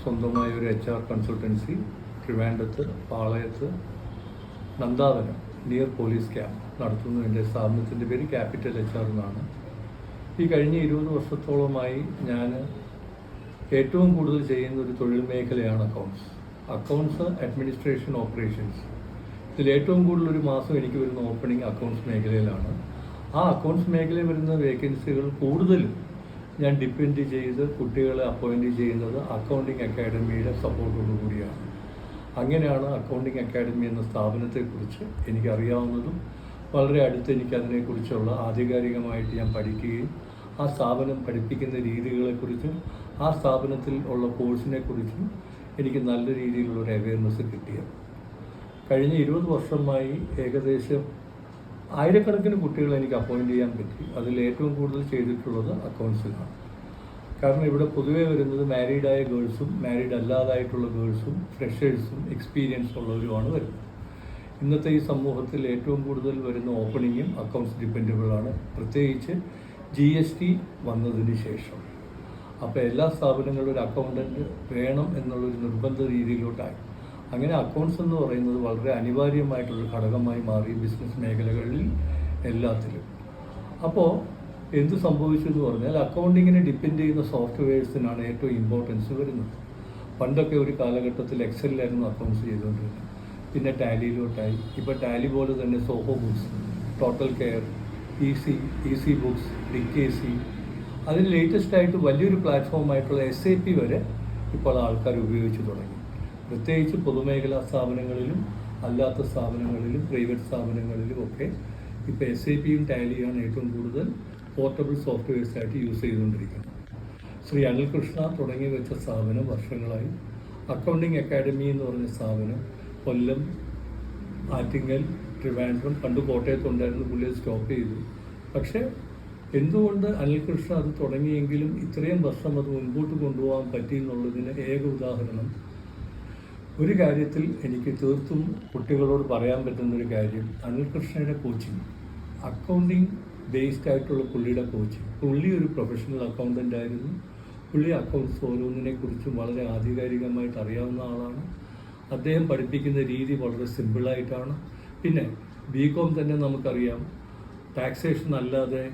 സ്വന്തമായ ഒരു HR consultancy ട്രിവാൻഡ്രത്ത് പാളയത്ത് നന്ദാവനം നിയർ പോലീസ് ക്യാമ്പ് നടത്തുന്നു. എൻ്റെ സ്ഥാപനത്തിൻ്റെ പേര് ക്യാപിറ്റൽ HR എന്നാണ്. ഈ കഴിഞ്ഞ 20 വർഷത്തോളമായി ഞാൻ ഏറ്റവും കൂടുതൽ ചെയ്യുന്ന ഒരു തൊഴിൽ മേഖലയാണ് അക്കൗണ്ട്സ്, അഡ്മിനിസ്ട്രേഷൻ, ഓപ്പറേഷൻസ്. ഇതിൽ ഏറ്റവും കൂടുതൽ ഒരു മാസം എനിക്ക് വരുന്ന ഓപ്പണിംഗ് അക്കൗണ്ട്സ് മേഖലയിലാണ്. ആ അക്കൗണ്ട്സ് മേഖലയിൽ വരുന്ന വേക്കൻസികൾ കൂടുതലും ഞാൻ ഡിപ്പെൻഡ് ചെയ്ത് കുട്ടികളെ അപ്പോയിൻറ്റ് ചെയ്യുന്നത് അക്കൗണ്ടിങ് അക്കാഡമിയുടെ സപ്പോർട്ടോടു കൂടിയാണ്. അങ്ങനെയാണ് അക്കൗണ്ടിങ് അക്കാഡമി എന്ന സ്ഥാപനത്തെക്കുറിച്ച് എനിക്കറിയാവുന്നതും വളരെ അടുത്ത് എനിക്കതിനെക്കുറിച്ചുള്ള ആധികാരികമായിട്ട് ഞാൻ പഠിക്കുകയും ആ സ്ഥാപനം പഠിപ്പിക്കുന്ന രീതികളെക്കുറിച്ചും ആ സ്ഥാപനത്തിൽ ഉള്ള കോഴ്സിനെക്കുറിച്ചും എനിക്ക് നല്ല രീതിയിലുള്ളൊരു അവയർനെസ് കിട്ടിയത്. കഴിഞ്ഞ 20 വർഷമായി ഏകദേശം ആയിരക്കണക്കിന് കുട്ടികളെ എനിക്ക് അപ്പോയിൻറ്റ് ചെയ്യാൻ പറ്റി. അതിൽ ഏറ്റവും കൂടുതൽ ചെയ്തിട്ടുള്ളത് അക്കൗണ്ട്സിലാണ്. കാരണം ഇവിടെ പൊതുവേ വരുന്നത് മാരീഡായ ഗേൾസും മാരീഡ് അല്ലാതായിട്ടുള്ള ഗേൾസും ഫ്രഷേഴ്സും എക്സ്പീരിയൻസ് ഉള്ളവരുമാണ് വരുന്നത്. ഇന്നത്തെ ഈ സമൂഹത്തിൽ ഏറ്റവും കൂടുതൽ വരുന്ന ഓപ്പണിങ്ങും അക്കൗണ്ട്സ് ഡിപ്പെൻഡബിളാണ്, പ്രത്യേകിച്ച് GST വന്നതിന് ശേഷം. അപ്പോൾ എല്ലാ സ്ഥാപനങ്ങളിലും ഒരു അക്കൗണ്ടൻറ്റ് വേണം എന്നുള്ളൊരു നിർബന്ധ രീതിയിലോട്ടായി. അങ്ങനെ അക്കൗണ്ട്സ് എന്ന് പറയുന്നത് വളരെ അനിവാര്യമായിട്ടുള്ളൊരു ഘടകമായി മാറി ബിസിനസ് മേഖലകളിൽ എല്ലാത്തിലും. അപ്പോൾ എന്ത് സംഭവിച്ചു എന്ന് പറഞ്ഞാൽ അക്കൗണ്ടിങ്ങിനെ ഡിപ്പെൻഡ് ചെയ്യുന്ന സോഫ്റ്റ്വെയർസിനാണ് ഏറ്റവും ഇമ്പോർട്ടൻസ് വരുന്നത്. പണ്ടൊക്കെ ഒരു കാലഘട്ടത്തിൽ എക്സലിലായിരുന്നു അക്കൗണ്ട്സ് ചെയ്തുകൊണ്ടിരുന്നത്, പിന്നെ ടാലിയിലോട്ടായി. ഇപ്പോൾ ടാലി പോലെ തന്നെ Zoho books, total care, easy books, DKC, അതിന് ലേറ്റസ്റ്റ് ആയിട്ട് വലിയൊരു പ്ലാറ്റ്ഫോമായിട്ടുള്ള SAP വരെ ഇപ്പോൾ ആൾക്കാർ ഉപയോഗിച്ച് തുടങ്ങി. പ്രത്യേകിച്ച് പൊതുമേഖലാ സ്ഥാപനങ്ങളിലും അല്ലാത്ത സ്ഥാപനങ്ങളിലും പ്രൈവറ്റ് സ്ഥാപനങ്ങളിലും ഒക്കെ ഇപ്പോൾ SAPയും ടാലിയാണ് ഏറ്റവും കൂടുതൽ പോർട്ടബിൾ സോഫ്റ്റ്വെയർസായിട്ട് യൂസ് ചെയ്തുകൊണ്ടിരിക്കുന്നത്. ശ്രീ അനിൽ കൃഷ്ണ തുടങ്ങി വെച്ച സ്ഥാപനം വർഷങ്ങളായി. അക്കൗണ്ടിങ് അക്കാഡമി എന്ന് പറഞ്ഞ സ്ഥാപനം കൊല്ലം, ആറ്റിങ്ങൽ, ട്രിവാൻഡ്രം, പണ്ട് കോട്ടയത്തുണ്ടായിരുന്നു, പുള്ളി സ്റ്റോപ്പ് ചെയ്തു. പക്ഷേ എന്തുകൊണ്ട് അനിൽകൃഷ്ണ അത് തുടങ്ങിയെങ്കിലും ഇത്രയും വർഷം അത് മുൻപോട്ട് കൊണ്ടുപോകാൻ പറ്റി എന്നുള്ളതിന് ഏക ഉദാഹരണം ഒരു കാര്യത്തിൽ എനിക്ക് തീർത്തും കുട്ടികളോട് പറയാൻ പറ്റുന്നൊരു കാര്യം, അനിൽകൃഷ്ണയുടെ കോച്ചിങ്, അക്കൗണ്ടിങ് ബേസ്ഡ് ആയിട്ടുള്ള പുള്ളിയുടെ കോച്ചിങ്. പുള്ളി ഒരു പ്രൊഫഷണൽ അക്കൗണ്ടൻ്റ് ആയിരുന്നു. പുള്ളി അക്കൗണ്ട്സ് ഓരോന്നിനെക്കുറിച്ചും വളരെ ആധികാരികമായിട്ട് അറിയാവുന്ന ആളാണ്. അദ്ദേഹം പഠിപ്പിക്കുന്ന രീതി വളരെ സിമ്പിളായിട്ടാണ്. പിന്നെ BCom തന്നെ നമുക്കറിയാം, ടാക്സേഷൻ അല്ലാതെ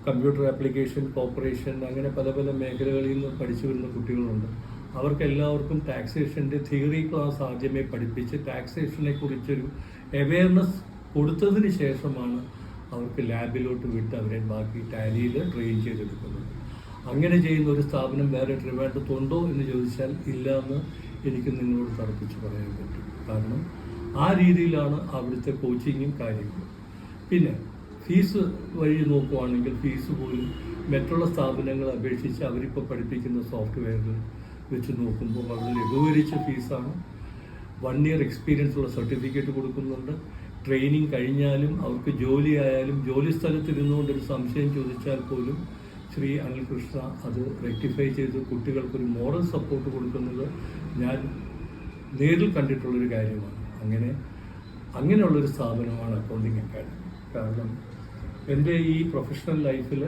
കമ്പ്യൂട്ടർ ആപ്ലിക്കേഷൻ, കോർപ്പറേഷൻ, അങ്ങനെ പല പല മേഖലകളിൽ നിന്ന് പഠിച്ചു വരുന്ന കുട്ടികളുണ്ട്. അവർക്കെല്ലാവർക്കും ടാക്സേഷൻ്റെ തിയറി ക്ലാസ് ആദ്യമേ പഠിപ്പിച്ച് ടാക്സേഷനെ കുറിച്ചൊരു അവെയർനെസ് കൊടുത്തതിന് ശേഷമാണ് അവർക്ക് ലാബിലോട്ട് വിട്ട് അവരെ ബാക്കി ടാലിയിൽ ട്രെയിൻ ചെയ്തെടുക്കുന്നത്. അങ്ങനെ ചെയ്യുന്ന ഒരു സ്ഥാപനം വേറെ ട്രിവാൻഡ്രത്തുണ്ടോ എന്ന് ചോദിച്ചാൽ ഇല്ല എന്ന് എനിക്ക് നിങ്ങളോട് തറപ്പിച്ച് പറയാൻ പറ്റും. കാരണം ആ രീതിയിലാണ് അവിടുത്തെ കോച്ചിങ്ങും കാര്യങ്ങളും. പിന്നെ ഫീസ് വഴി നോക്കുവാണെങ്കിൽ ഫീസ് പോലും മറ്റുള്ള സ്ഥാപനങ്ങളെ അപേക്ഷിച്ച് അവരിപ്പോൾ പഠിപ്പിക്കുന്ന സോഫ്റ്റ്വെയറുകൾ വെച്ച് നോക്കുമ്പോൾ വളരെ ലഘൂകരിച്ച ഫീസാണ്. 1 ഇയർ എക്സ്പീരിയൻസ് ഉള്ള സർട്ടിഫിക്കറ്റ് കൊടുക്കുന്നുണ്ട്. ട്രെയിനിങ് കഴിഞ്ഞാലും അവർക്ക് ജോലി ആയാലും ജോലി സ്ഥലത്തിരുന്നുകൊണ്ടൊരു സംശയം ചോദിച്ചാൽ പോലും ശ്രീ അനിൽ കൃഷ്ണ അത് റെക്ടിഫൈ ചെയ്ത് കുട്ടികൾക്കൊരു മോറൽ സപ്പോർട്ട് കൊടുക്കുന്നത് ഞാൻ നേരിൽ കണ്ടിട്ടുള്ളൊരു കാര്യമാണ്. അങ്ങനെയുള്ളൊരു സ്ഥാപനമാണ് അക്കൗണ്ടിങ് അക്കാഡമി. കാരണം എൻ്റെ ഈ പ്രൊഫഷണൽ ലൈഫിൽ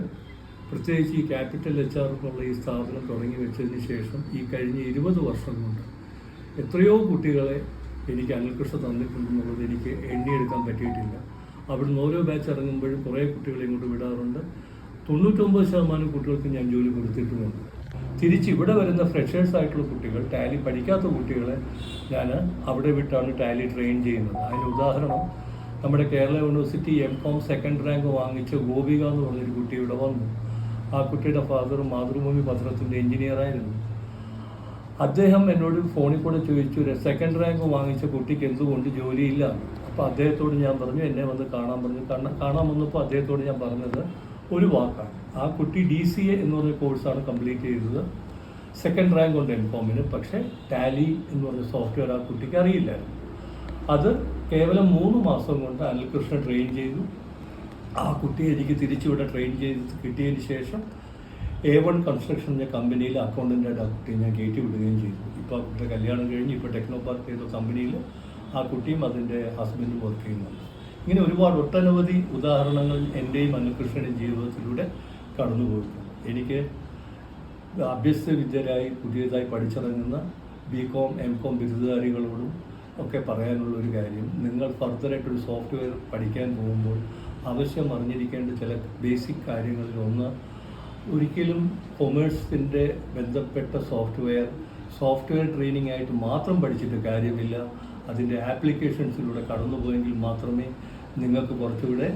പ്രത്യേകിച്ച് ഈ ക്യാപിറ്റൽ HR എന്നുള്ള ഈ സ്ഥാപനം തുടങ്ങി വെച്ചതിന് ശേഷം ഈ കഴിഞ്ഞ 20 വർഷം കൊണ്ട് എത്രയോ കുട്ടികളെ എനിക്ക് അനിൽകൃഷ്ണ തന്നിട്ടുണ്ടെന്നുള്ളത് എനിക്ക് എണ്ണിയെടുക്കാൻ പറ്റിയിട്ടില്ല. അവിടുന്ന് ഓരോ ബാച്ച് ഇറങ്ങുമ്പോഴും കുറേ കുട്ടികളെ ഇങ്ങോട്ട് വിടാറുണ്ട്. 99% കുട്ടികൾക്ക് ഞാൻ ജോലി കൊടുത്തിട്ടുമുണ്ട്. തിരിച്ച് ഇവിടെ വരുന്ന ഫ്രഷേഴ്സ് ആയിട്ടുള്ള കുട്ടികൾ, ടാലി പഠിക്കാത്ത കുട്ടികളെ ഞാൻ അവിടെ വിട്ടാണ് ടാലി ട്രെയിൻ ചെയ്യുന്നത്. അതിന് ഉദാഹരണം നമ്മുടെ Kerala university MCom 2nd rank വാങ്ങിച്ച ഗോപിക എന്ന് പറഞ്ഞൊരു കുട്ടി ഇവിടെ വന്നു. ആ കുട്ടിയുടെ ഫാദർ മാതൃഭൂമി പത്രത്തിൻ്റെ എഞ്ചിനീയറായിരുന്നു. അദ്ദേഹം എന്നോട് ഫോണിൽ കൂടെ ചോദിച്ചു, 2nd റാങ്ക് വാങ്ങിച്ച കുട്ടിക്ക് എന്തുകൊണ്ട് ജോലിയില്ല? അപ്പോൾ അദ്ദേഹത്തോട് ഞാൻ പറഞ്ഞു, എന്നെ വന്ന് കാണാൻ പറഞ്ഞു. കാണാൻ വന്നപ്പോൾ അദ്ദേഹത്തോട് ഞാൻ പറഞ്ഞത് ഒരു വാക്കാണ്. ആ കുട്ടി DCA എന്ന് പറഞ്ഞ കോഴ്സാണ് കംപ്ലീറ്റ് ചെയ്തത്. 2nd റാങ്ക് ഉണ്ട് MComന്. പക്ഷേ ടാലി എന്ന് പറഞ്ഞ സോഫ്റ്റ്വെയർ ആ കുട്ടിക്ക് അറിയില്ലായിരുന്നു. അത് കേവലം 3 മാസം കൊണ്ട് അനിൽകൃഷ്ണ ട്രെയിൻ ചെയ്തു. ആ കുട്ടിയെ എനിക്ക് തിരിച്ചിവിടെ ട്രെയിൻ ചെയ്ത് കിട്ടിയതിന് ശേഷം A1 കൺസ്ട്രക്ഷൻ എന്ന കമ്പനിയിൽ അക്കൗണ്ടൻ്റായിട്ട് ആ കുട്ടിയെ ഞാൻ കയറ്റി വിടുകയും ചെയ്തു. ഇപ്പോൾ ആ കുട്ടിയുടെ കല്യാണം കഴിഞ്ഞ് ഇപ്പോൾ ടെക്നോ പാർക്ക് ചെയ്ത കമ്പനിയിൽ ആ കുട്ടിയും അതിൻ്റെ ഹസ്ബൻഡും വർക്ക് ചെയ്യുന്നുണ്ട്. ഇങ്ങനെ ഒരുപാട് ഒട്ടനവധി ഉദാഹരണങ്ങൾ എൻ്റെയും അനിൽകൃഷ്ണൻ്റെയും ജീവിതത്തിലൂടെ കടന്നുപോയിട്ടുണ്ട്. എനിക്ക് അഭ്യസ്തവിദ്യരായി പുതിയതായി പഠിച്ചിറങ്ങുന്ന BCom MCom ബിരുദധാരികളോടും ഒക്കെ പറയാനുള്ള ഒരു കാര്യം, നിങ്ങൾ ഫർദറായിട്ടൊരു സോഫ്റ്റ്വെയർ പഠിക്കാൻ പോകുമ്പോൾ ആവശ്യം അറിഞ്ഞിരിക്കേണ്ട ചില ബേസിക് കാര്യങ്ങളിൽ ഒന്ന്, ഒരിക്കലും കൊമേഴ്സിൻ്റെ ബന്ധപ്പെട്ട സോഫ്റ്റ്വെയർ ട്രെയിനിങ് ആയിട്ട് മാത്രം പഠിച്ചിട്ട് കാര്യമില്ല. അതിൻ്റെ ആപ്ലിക്കേഷൻസിലൂടെ കടന്നുപോയെങ്കിൽ മാത്രമേ നിങ്ങൾക്ക് കുറച്ചുകൂടെ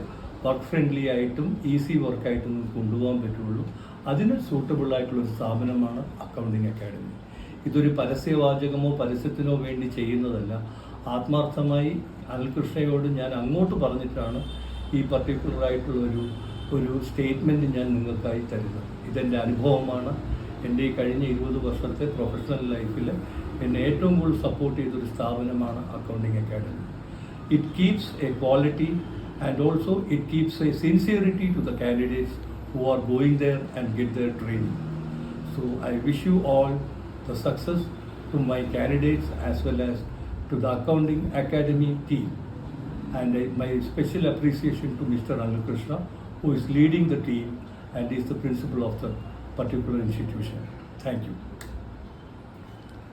വർക്ക് ഫ്രണ്ട്ലി ആയിട്ടും ഈസി വർക്കായിട്ടും കൊണ്ടുപോകാൻ പറ്റുള്ളൂ. അതിന് സൂട്ടബിൾ ആയിട്ടുള്ളൊരു സ്ഥാപനമാണ് അക്കൗണ്ടിങ് അക്കാഡമി. ഇതൊരു പരസ്യവാചകമോ പരസ്യത്തിനോ വേണ്ടി ചെയ്യുന്നതല്ല. ആത്മാർത്ഥമായി അനിൽകൃഷ്ണയോട് ഞാൻ അങ്ങോട്ട് പറഞ്ഞിട്ടാണ് ഈ പർട്ടിക്കുലറായിട്ടുള്ളൊരു സ്റ്റേറ്റ്മെൻറ്റ് ഞാൻ നിങ്ങൾക്കായി തരുന്നത്. ഇതെൻ്റെ അനുഭവമാണ്. എൻ്റെ ഈ കഴിഞ്ഞ 20 വർഷത്തെ പ്രൊഫഷണൽ ലൈഫിൽ എന്നെ ഏറ്റവും കൂടുതൽ സപ്പോർട്ട് ചെയ്തൊരു സ്ഥാപനമാണ് accounting academy. It keeps A quality and also it keeps a sincerity to the candidates who are going there and get their training. So I wish you all the success, to my candidates as well as to the Accounting Academy team, and my special appreciation to Mr. Anil Krishna, who is leading the team and is the principal of the particular institution. Thank you.